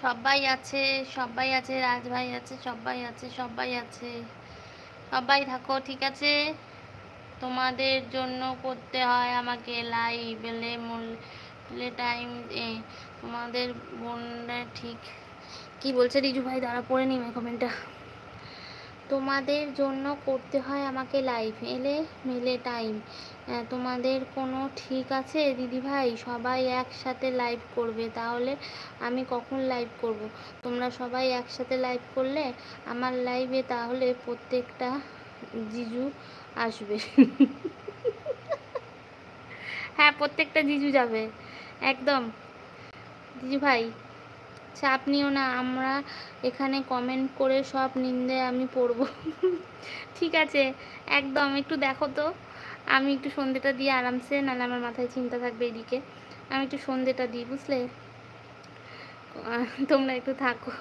সবাই আছে, সবাই আছে, রাজ ভাই আছে, সবাই আছে, সবাই আছে, সবাই থাকো, ঠিক আছে। তোমাদের জন্য করতে হয় আমাকে লাইভ এলে মূল্যে টাইম তোমাদের বোনরা ঠিক কি বলছে রিজু ভাই, দাঁড়া পড়ে নিই কমেন্টটা। তোমাদের জন্য করতে হয় আমাকে লাইভ এলে মেলে টাইম তোমাদের কোনো ঠিক আছে দিদি ভাই? সবাই একসাথে লাইভ করবে, তাহলে আমি কখন লাইভ করব? তোমরা সবাই একসাথে লাইভ করলে আমার লাইভে তাহলে প্রত্যেকটা জিজু আসবে। হ্যাঁ, প্রত্যেকটা জিজু যাবে একদম। জিজু ভাই চাপ নিও না, আমরা এখানে কমেন্ট করে সব নিন্দে আমি পড়বো। ঠিক আছে, একদম একটু দেখো তো, আমি একটু সন্ধেটা দিয়ে আরামসে, নাহলে আমার মাথায় চিন্তা থাকবে এদিকে। আমি একটু সন্ধেটা দিই, বুঝলে? তোমরা একটু থাকো।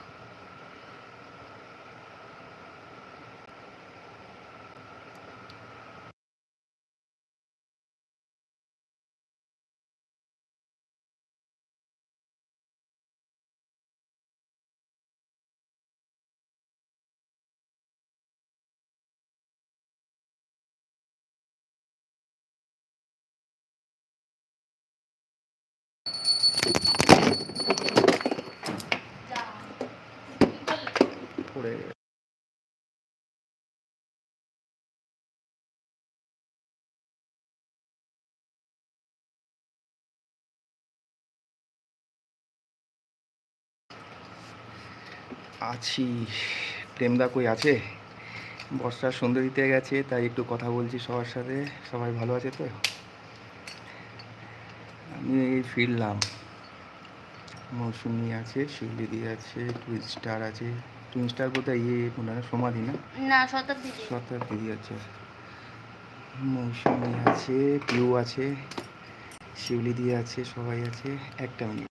আছি। প্রেমদা কই আছে? বর্ষার সন্ধ্যে দিতে গেছে, তাই একটু কথা বলছি সবার সাথে। সবাই ভালো আছে তো? আমি এই ফিরলাম। মৌসুমি আছে, শিউলিদি আছে, টুইন স্টার আছে। টুইন স্টার কোথায়? মনে হয় সমাধি না? না, শতাব্দী। শতাব্দী আছে। মৌসুমি আছে, পিউ আছে, শিউলিদি আছে, সবাই আছে। একটা মিনিট।